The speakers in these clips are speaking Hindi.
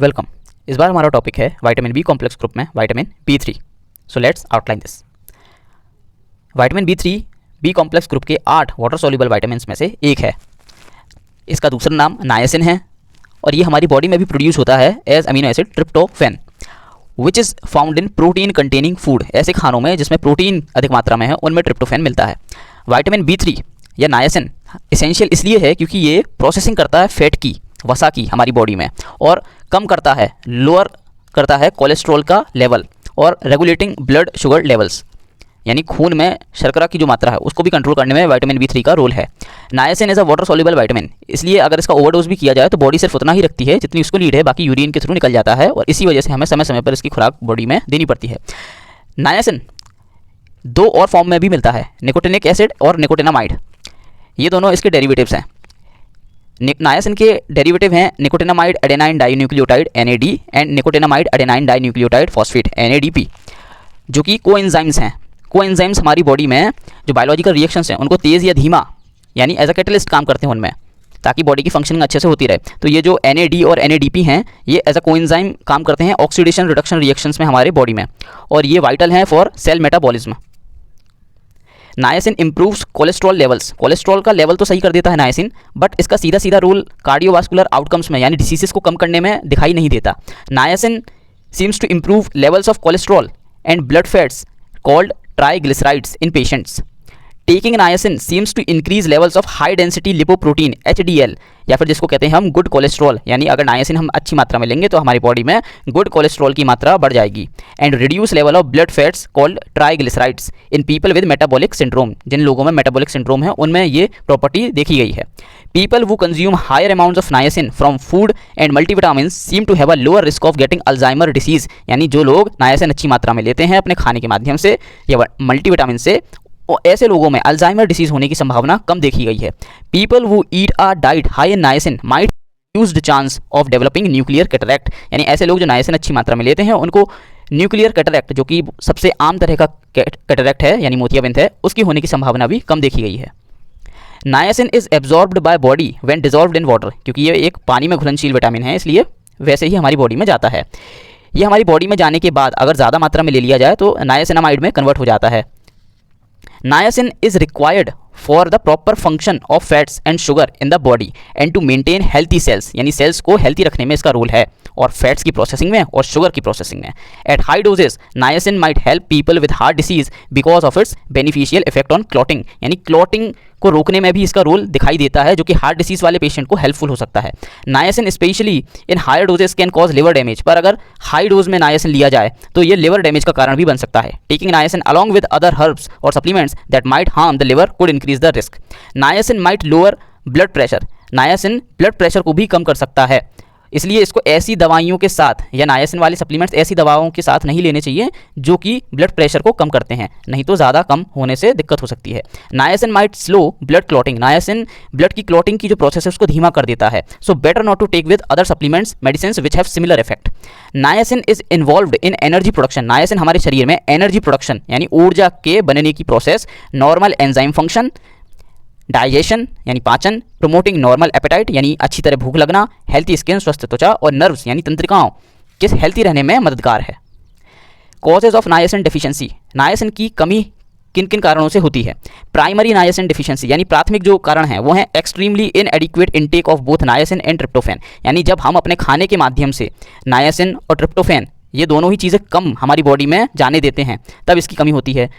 वेलकम। इस बार हमारा टॉपिक है विटामिन बी कॉम्प्लेक्स ग्रुप में vitamin B3। So let's outline this. Vitamin B3 B complex group के 8 वाटर सॉल्युबल विटामिन्स में से एक है। इसका दूसरा नाम नायसिन है और ये हमारी बॉडी में भी प्रोड्यूस होता है as amino acid tryptophan which is found in protein containing food. ऐसे खानों में जिसमें प्रोटीन अधिक मात्रा में है उनमें ट्रिप्टोफैन मिलता है। विटामिन B3 या नायसिन एसेंशियल इसलिए है क्योंकि ये प्रोसेसिंग करता है फैट की, वसा की हमारी बॉडी में, और कम करता है, लोअर करता है कोलेस्ट्रॉल का लेवल और रेगुलेटिंग ब्लड शुगर लेवल्स, यानी खून में शर्करा की जो मात्रा है उसको भी कंट्रोल करने में विटामिन B3 का रोल है। Niacin is a water soluble vitamin, इसलिए अगर इसका ओवरडोज भी किया जाए तो बॉडी सिर्फ उतना ही रखती है जितनी उसको नीड है, बाकी यूरिन के थ्रू निकल जाता है और इसी वजह से हमें समय समय पर इसकी खुराक बॉडी में देनी पड़ती है। नायसिन दो और फॉर्म में भी मिलता है, निकोटिनिक एसिड और निकोटिनामाइड। ये दोनों इसके डेरिवेटिव्स हैं। नायसिन के डेरिवेटिव हैं nicotinamide adenine dinucleotide NAD and nicotinamide adenine dinucleotide phosphate NADP, जो कि कोएंजाइम्स हैं। कोएंजाइम्स हमारी बॉडी में जो बायोलॉजिकल रिएक्शंस हैं उनको तेज़ या धीमा यानी एज अ कैटलिस्ट काम करते हैं उनमें, ताकि बॉडी की फंक्शनिंग अच्छे से होती रहे। तो ये जो NAD और NADP हैं ये एज अ कोएंजाइम काम करते हैं ऑक्सीडेशन रिडक्शन रिएक्शंस में हमारे बॉडी में, और ये वाइटल हैं for sale metabolism. Niacin improves cholesterol levels. Cholesterol का लेवल तो सही कर देता है नायसिन, बट इसका सीधा सीधा रोल कार्डियोवास्कुलर आउटकम्स में यानी डिसीजेस को कम करने में दिखाई नहीं देता। Niacin seems to improve levels of cholesterol and blood fats called triglycerides in patients. Taking niacin seems to increase levels of high density lipoprotein HDL, या फिर जिसको कहते हैं हम गुड कोलेस्ट्रॉल, यानी अगर नायसिन हम अच्छी मात्रा में लेंगे तो हमारी बॉडी में गुड कोलेस्ट्रॉल की मात्रा बढ़ जाएगी। And reduce level of blood fats called triglycerides in people with metabolic syndrome. जिन लोगों में मेटाबॉलिक सिंड्रोम है उनमें ये प्रॉपर्टी देखी गई है। People who consume higher amounts of niacin from food and multivitamins seem to have a lower risk of getting Alzheimer disease, यानी जो लोग नायसिन अच्छी मात्रा में लेते हैं अपने खाने के माध्यम से या मल्टीविटामिन से, ऐसे लोगों में अल्जाइमर डिसीज होने की संभावना कम देखी गई है। People who eat a diet high in niacin might reduce the chance of developing nuclear cataract, यानी ऐसे लोग जो नायसिन अच्छी मात्रा में लेते हैं उनको न्यूक्लियर कैटरैक्ट, जो कि सबसे आम तरह का कैटरैक्ट है यानी मोतियाबिंद है, उसकी होने की संभावना भी कम देखी गई है। Niacin is absorbed by body when dissolved in water, क्योंकि ये एक पानी में घुलनशील विटामिन है इसलिए वैसे ही हमारी बॉडी में जाता है। ये हमारी बॉडी में जाने के बाद अगर ज़्यादा मात्रा में ले लिया जाए तो नायसिनामाइड में कन्वर्ट हो जाता है। Niacin is required for the proper function of fats and sugar in the body and to maintain healthy cells, यानी सेल्स को हेल्थी रखने में इसका रोल है, और फैट्स की प्रोसेसिंग में और शुगर की प्रोसेसिंग में। At high doses niacin might help people with heart disease because of its beneficial effect on clotting, यानी क्लॉटिंग को रोकने में भी इसका रोल दिखाई देता है, जो कि हार्ट डिसीज वाले पेशेंट को हेल्पफुल हो सकता है। Niacin specially in higher doses can cause liver damage, पर अगर हाई डोज में नायसिन लिया जाए तो ये लिवर डैमेज का कारण भी बन सकता है। Taking niacin along with other herbs और supplements that might harm the liver could increase the risk. Niacin might lower blood pressure. Niacin blood pressure को भी कम कर सकता है, इसलिए इसको ऐसी दवाइयों के साथ या नायसिन वाले सप्लीमेंट्स ऐसी दवाओं के साथ नहीं लेने चाहिए जो कि ब्लड प्रेशर को कम करते हैं, नहीं तो ज़्यादा कम होने से दिक्कत हो सकती है। Niacin might slow blood clotting. Niacin blood की क्लॉटिंग की जो प्रोसेस है उसको धीमा कर देता है। So better not to take with other supplements medicine which have similar effect. Niacin is involved in energy production. Niacin हमारे शरीर में एनर्जी प्रोडक्शन यानी ऊर्जा के बनने की process, normal enzyme function, digestion यानी पाचन, प्रोमोटिंग नॉर्मल एपेटाइट यानी अच्छी तरह भूख लगना, हेल्थी स्किन स्वस्थ त्वचा, और नर्व्स यानी तंत्रिकाओं के हेल्थी रहने में मददगार है। Causes of niacin deficiency. Niacin की कमी किन किन कारणों से होती है? प्राइमरी नायसिन डेफिशिएंसी यानी प्राथमिक जो कारण है वो है extremely इनएडिक्वेट intake of both niacin and tryptophan, यानी जब हम अपने खाने के माध्यम से नायसिन और ट्रिप्टोफैन ये दोनों ही चीज़ें कम हमारी बॉडी में जाने देते हैं तब इसकी कमी होती है।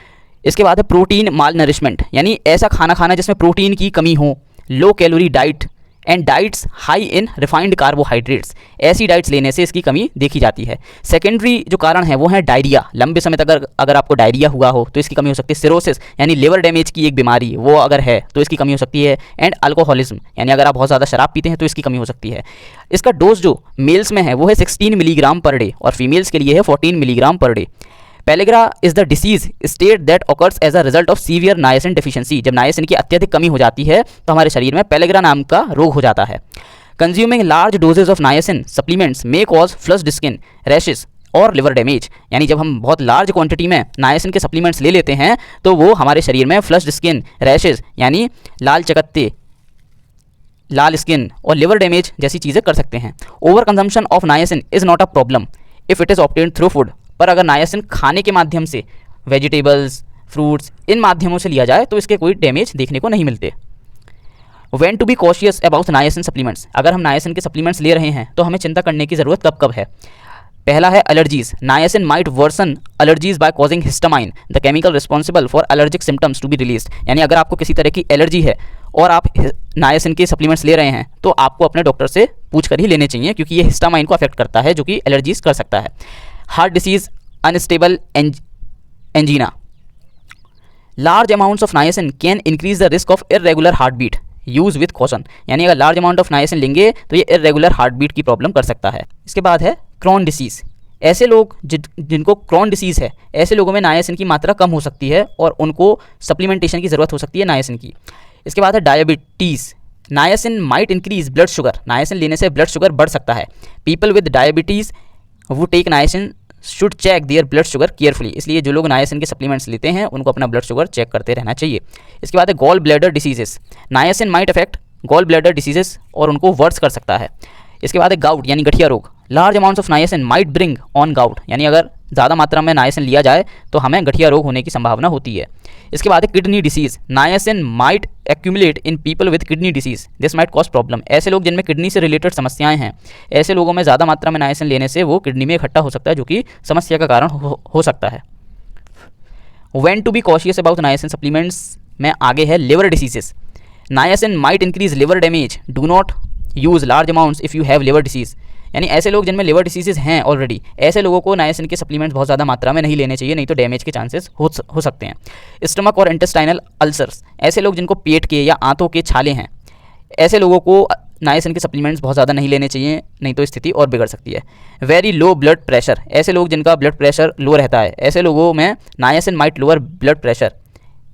इसके बाद है प्रोटीन माल नरिशमेंट, यानी ऐसा खाना खाना जिसमें प्रोटीन की कमी हो, low calorie diet and diets high in refined carbohydrates, ऐसी डाइट्स लेने से इसकी कमी देखी जाती है। सेकेंडरी जो कारण है वो है डायरिया। लंबे समय तक अगर आपको डायरिया हुआ हो तो इसकी कमी हो सकती है। सिरोसिस यानी लिवर डैमेज की एक बीमारी वो अगर है तो इसकी कमी हो सकती है। एंड अल्कोहलिज्म यानी अगर आप बहुत ज़्यादा शराब पीते हैं तो इसकी कमी हो सकती है। इसका डोज जो मेल्स में है वो है 16 मिलीग्राम पर डे और फीमेल्स के लिए है 14 milligram per day. Pellagra is the disease state that occurs as a result of severe niacin deficiency. जब नायसिन की अत्यधिक कमी हो जाती है तो हमारे शरीर में पेलेग्रा नाम का रोग हो जाता है। Consuming large doses of niacin supplements may cause flushed skin, rashes और लिवर डैमेज, यानी जब हम बहुत लार्ज क्वांटिटी में नायसिन के सप्लीमेंट्स ले लेते हैं तो वो हमारे शरीर में फ्लश्ड स्किन, रैशेस यानी लाल चकत्ते, लाल स्किन और लिवर डैमेज जैसी चीज़ें कर सकते हैं। Over consumption of niacin is not a problem if it is obtained through food, पर अगर नायसिन खाने के माध्यम से, वेजिटेबल्स, फ्रूट्स, इन माध्यमों से लिया जाए तो इसके कोई डैमेज देखने को नहीं मिलते। When to be cautious about niacin supplements, अगर हम नायसिन के सप्लीमेंट्स ले रहे हैं तो हमें चिंता करने की ज़रूरत कब कब है। पहला है allergies. Niacin might worsen allergies by causing histamine the chemical responsible for allergic symptoms to be release, यानी अगर आपको किसी तरह की एलर्जी है और आप नायसिन के सप्लीमेंट्स ले रहे हैं तो आपको अपने डॉक्टर से पूछ कर ही लेने चाहिए, क्योंकि ये हिस्टामाइन को अफेक्ट करता है जो कि एलर्जीज कर सकता है। Heart disease, unstable angina. Large amounts of niacin can increase the risk of irregular heart beat, use with caution, यानी अगर लार्ज अमाउंट ऑफ नायसिन लेंगे तो ये इरेगुलर हार्ट बीट की प्रॉब्लम कर सकता है। इसके बाद है क्रॉन डिसीज़। ऐसे लोग जिनको क्रॉन डिसीज़ है, ऐसे लोगों में नायसिन की मात्रा कम हो सकती है और उनको सप्लीमेंटेशन की ज़रूरत हो सकती है नायसिन की। इसके बाद है diabetes. Niacin might increase blood sugar, niacin लेने से ब्लड शुगर बढ़ सकता है। People with diabetes who take niacin should check their blood sugar carefully, इसलिए जो लोग नायसिन के सप्लीमेंट्स लेते हैं उनको अपना ब्लड शुगर चेक करते रहना चाहिए। इसके बाद है gall bladder diseases. Niacin might affect gall bladder diseases और उनको वर्स कर सकता है। इसके बाद है गाउट यानी गठिया रोग। Large amounts of niacin might bring on gout, यानी अगर ज़्यादा मात्रा में नायसिन लिया जाए तो हमें गठिया रोग होने की संभावना होती है। इसके बाद है kidney disease. Niacin might accumulate in people with kidney disease, this might cause problem. ऐसे लोग जिनमें किडनी से रिलेटेड समस्याएं हैं, ऐसे लोगों में ज़्यादा मात्रा में नायसिन लेने से वो किडनी में इकट्ठा हो सकता है, जो कि समस्या का कारण हो सकता है। When to be cautious about niacin supplements में आगे है liver diseases. Niacin might increase liver damage, do not use large amounts if you have liver disease, यानी ऐसे लोग जिनमें लिवर डिसीजेज हैं ऑलरेडी, ऐसे लोगों को नायसिन के सप्लीमेंट्स बहुत ज़्यादा मात्रा में नहीं लेने चाहिए, नहीं तो डैमेज के चांसेस हो सकते हैं। स्टमक और इंटेस्टाइनल अल्सर्स, ऐसे लोग जिनको पेट के या आंतों के छाले हैं, ऐसे लोगों को नायसिन के सप्लीमेंट्स बहुत ज़्यादा नहीं लेने चाहिए, नहीं तो स्थिति और बिगड़ सकती है। वेरी लो ब्लड प्रेशर, ऐसे लोग जिनका ब्लड प्रेशर लो रहता है, ऐसे लोगों में niacin might lower blood pressure,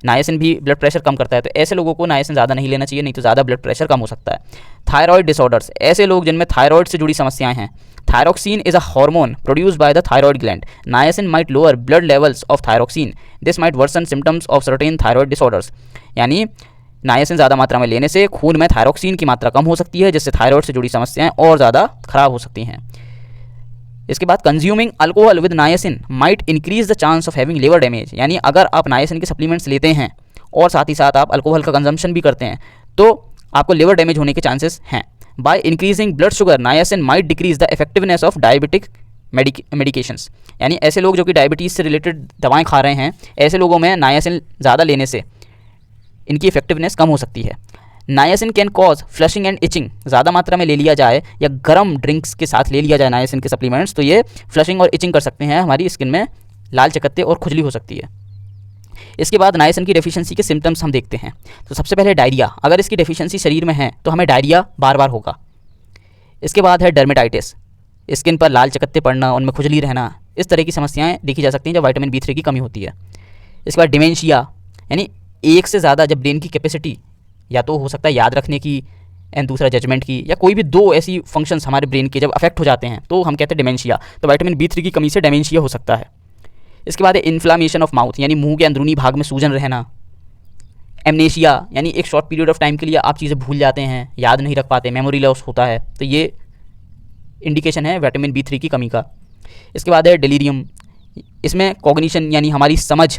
niacin भी ब्लड प्रेशर कम करता है, तो ऐसे लोगों को नायसिन ज़्यादा नहीं लेना चाहिए, नहीं तो ज़्यादा ब्लड प्रेशर कम हो सकता है। थायराइड डिसऑर्डर्स, ऐसे लोग जिनमें थायराइड से जुड़ी समस्याएं हैं। Thyroxine is a hormone produced by the thyroid gland, niacin might lower blood levels of thyroxine, this might worsen symptoms of certain thyroid disorders, यानी नायसिन ज़्यादा मात्रा में लेने से खून में थायरोक्सिन की मात्रा कम हो सकती है, जिससे थायराइड से जुड़ी समस्याएं और ज़्यादा खराब हो सकती हैं। इसके बाद consuming alcohol with niacin might increase the chance of having liver damage, यानी अगर आप नायसिन के सप्लीमेंट्स लेते हैं और साथ ही साथ आप अल्कोहल का कंजम्पशन भी करते हैं तो आपको लिवर डैमेज होने के चांसेस हैं। By increasing blood sugar niacin might decrease the effectiveness of diabetic medications, यानी ऐसे लोग जो कि डायबिटीज़ से रिलेटेड दवाएं खा रहे हैं, ऐसे लोगों में नायसिन ज़्यादा लेने से इनकी इफेक्टिवनेस कम हो सकती है। Niacin can cause flushing and itching, ज़्यादा मात्रा में ले लिया जाए या गर्म ड्रिंक्स के साथ ले लिया जाए नायसिन के सप्लीमेंट्स तो ये फ्लशिंग और इचिंग कर सकते हैं, हमारी स्किन में लाल चकत्ते और खुजली हो सकती है। इसके बाद नायसिन की डेफिशिएंसी के सिम्टम्स हम देखते हैं। तो सबसे पहले डायरिया, अगर इसकी डेफिशिएंसी शरीर में है तो हमें डायरिया बार बार होगा। इसके बाद है डर्मेटाइटिस, स्किन पर लाल चकत्ते पड़ना, उनमें खुजली रहना, इस तरह की समस्याएं देखी जा सकती हैं जब विटामिन B3 की कमी होती है। इसके बाद डिमेंशिया, यानी एक से ज़्यादा जब ब्रेन की कैपेसिटी या तो हो सकता है याद रखने की एंड दूसरा जजमेंट की, या कोई भी दो ऐसी फंक्शंस हमारे ब्रेन के जब अफेक्ट हो जाते हैं तो हम कहते हैं डिमेंशिया, तो विटामिन B3 की कमी से डिमेंशिया हो सकता है। इसके बाद है इन्फ्लामेशन ऑफ माउथ, यानी मुंह के अंदरूनी भाग में सूजन रहना। एमनेशिया, यानी एक शॉर्ट पीरियड ऑफ टाइम के लिए आप चीज़ें भूल जाते हैं, याद नहीं रख पाते, मेमोरी लॉस होता है, तो ये इंडिकेशन है विटामिन B3 की कमी का। इसके बाद है डिलीरियम, इसमें कॉग्निशन यानी हमारी समझ,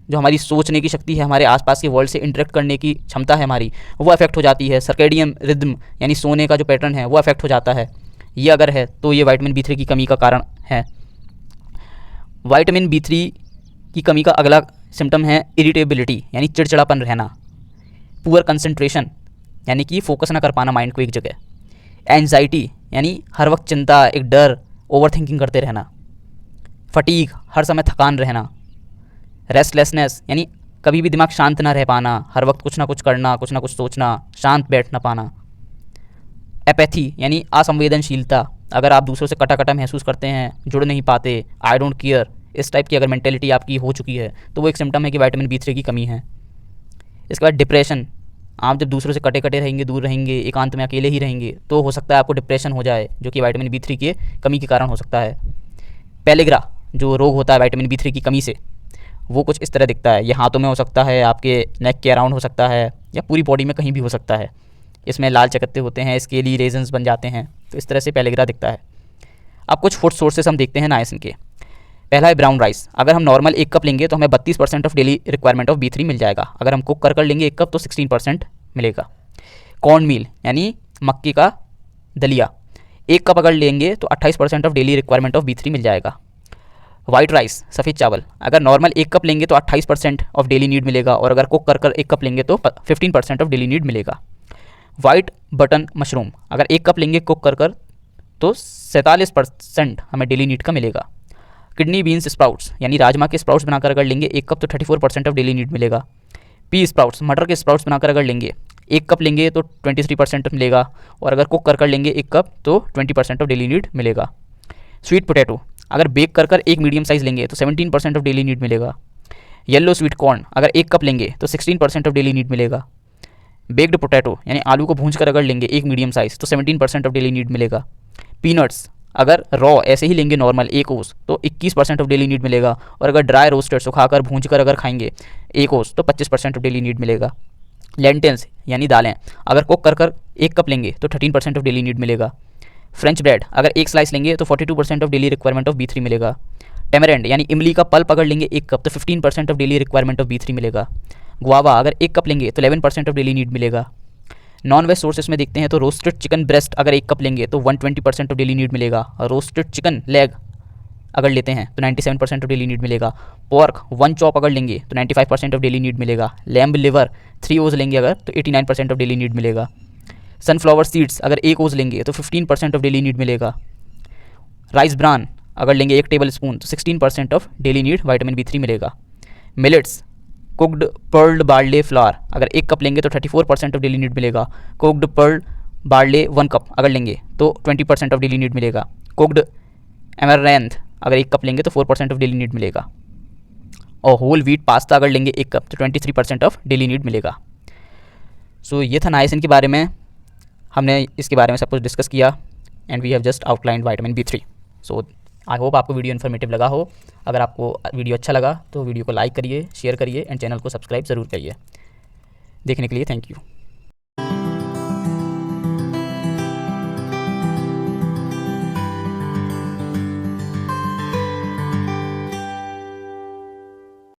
जो हमारी सोचने की शक्ति है, हमारे आसपास के वर्ल्ड से इंटरेक्ट करने की क्षमता है हमारी, वो अफेक्ट हो जाती है। सर्केडियन रिदम यानी सोने का जो पैटर्न है वो अफेक्ट हो जाता है, ये अगर है तो ये विटामिन B3 की कमी का कारण है। विटामिन B3 की कमी का अगला सिम्टम है इरिटेबिलिटी, यानी चिड़चिड़ापन रहना। पुअर कंसंट्रेशन, यानी कि फोकस ना कर पाना माइंड को एक जगह। एंजाइटी, यानी हर वक्त चिंता, एक डर, ओवर थिंकिंग करते रहना। फटीग, हर समय थकान रहना। रेस्टलेसनेस, यानी कभी भी दिमाग शांत ना रह पाना, हर वक्त कुछ ना कुछ करना, कुछ ना कुछ सोचना, शांत बैठ ना पाना। एपैथी, यानी असंवेदनशीलता, अगर आप दूसरों से कटा कटा महसूस करते हैं, जुड़ नहीं पाते, आई डोंट केयर, इस टाइप की अगर मेंटेलिटी आपकी हो चुकी है तो वो एक सिम्टम है कि विटामिन B3 की कमी है। इसके बाद डिप्रेशन, आप जब दूसरों से कटे कटे रहेंगे, दूर रहेंगे, एकांत में अकेले ही रहेंगे तो हो सकता है आपको डिप्रेशन हो जाए, जो कि विटामिन B3 की कमी के कारण हो सकता है। पेलिग्रा, जो रोग होता है विटामिन B3 की कमी से, वो कुछ इस तरह दिखता है, ये हाथों में हो सकता है, आपके नेक के अराउंड हो सकता है, या पूरी बॉडी में कहीं भी हो सकता है। इसमें लाल चकत्ते होते हैं, स्केली रेजन्स बन जाते हैं, तो इस तरह से पेलेग्रा दिखता है। अब कुछ फूड सोर्सेस हम देखते हैं नायसिन के। पहला है ब्राउन राइस। अगर हम नॉर्मल 1 कप लेंगे तो हमें 32% of daily requirement of B3 मिल जाएगा। अगर हम कुक कर लेंगे 1 कप तो 16% मिलेगा। कॉर्न मील यानी मक्की का दलिया, 1 कप अगर लेंगे तो 28% of daily requirement of B3 मिल जाएगा। वाइट राइस, सफ़ेद चावल, अगर नॉर्मल 1 कप लेंगे तो 28% ऑफ डेली नीड मिलेगा, और अगर कुक कर 1 कप लेंगे तो 15% ऑफ डेली नीड मिलेगा। वाइट बटन मशरूम, अगर 1 कप लेंगे कुक कर तो 47% हमें डेली नीड का मिलेगा। किडनी बीन्स स्प्राउट्स यानी राजमा के स्प्राउट्स बनाकर अगर लेंगे 1 कप तो 34% ऑफ डेली नीड मिलेगा। पी स्प्राउट्स, मटर के स्प्राउट्स बनाकर अगर लेंगे 1 कप लेंगे तो 23% मिलेगा, और अगर कुक कर लेंगे 1 कप तो 20% ऑफ डेली नीड मिलेगा। स्वीट पोटैटो, अगर बेक कर एक मीडियम साइज़ लेंगे तो 17% ऑफ डेली नीड मिलेगा। येलो स्वीट कॉर्न, अगर 1 कप लेंगे तो 16% ऑफ डेली नीड मिलेगा। बेक्ड पोटैटो यानी आलू को भूंज कर अगर लेंगे एक मीडियम साइज़ तो 17% ऑफ डेली नीड मिलेगा। पीनट्स, अगर रॉ ऐसे ही लेंगे नॉर्मल 1 ओस तो 21% ऑफ डेली नीड मिलेगा, और अगर ड्राई रोस्टेड सुखाकर भूंज कर अगर खाएंगे 1 ओस तो 25% ऑफ डेली नीड मिलेगा। लेंटिल्स यानी दालें, अगर कुक कर 1 कप लेंगे तो 13% ऑफ डेली नीड मिलेगा। फ्रेंच ब्रेड, अगर 1 स्लाइस लेंगे तो 42% of daily requirement of B3 मिलेगा। टेमरेंड यानी इमली का पल्प अगर लेंगे 1 कप तो 15% of daily requirement of B3 मिलेगा। गुआवा, अगर 1 कप लेंगे तो 11% ऑफ डेली नीड मिलेगा। नॉन वेज सोर्सेस में देखते हैं तो रोस्टेड चिकन ब्रेस्ट अगर 1 कप लेंगे तो 120% ऑफ डेली नीड मिलेगा, और रोस्टेड चिकन लेग अगर लेते हैं तो 97% ऑफ डेली नीड मिलेगा। पोर्क 1 चॉप अगर लेंगे तो 95% ऑफ डेली नीड मिलेगा। लैम्ब लिवर 3 ओज लेंगे अगर तो 89% ऑफ डेली नीड मिलेगा। सनफ्लावर सीड्स अगर 1 ओज लेंगे तो 15% ऑफ डेली नीड मिलेगा। राइस ब्रान अगर लेंगे 1 टेबल स्पून तो 16% of daily need vitamin B3 मिलेगा। मिलेट्स, कुक्ड पर्ल्ड बार्ले फ्लावर, अगर 1 कप लेंगे तो 34% ऑफ डेली नीड मिलेगा। कुक्ड पर्ल्ड बार्ले 1 कप अगर लेंगे तो 20% ऑफ डेली नीड मिलेगा। कुक्ड एमरैंथ अगर 1 कप लेंगे तो 4% ऑफ डेली नीड मिलेगा। और होल व्हीट पास्ता अगर लेंगे 1 कप तो 23% ऑफ डेली नीड मिलेगा। सो ये था नाइसिन के बारे में, हमने इसके बारे में सब कुछ डिस्कस किया, and we have just outlined vitamin B3। So I hope आपको वीडियो इन्फॉर्मेटिव लगा हो। अगर आपको वीडियो अच्छा लगा तो वीडियो को लाइक करिए, शेयर करिए, एंड चैनल को सब्सक्राइब ज़रूर करिए। देखने के लिए थैंक यू।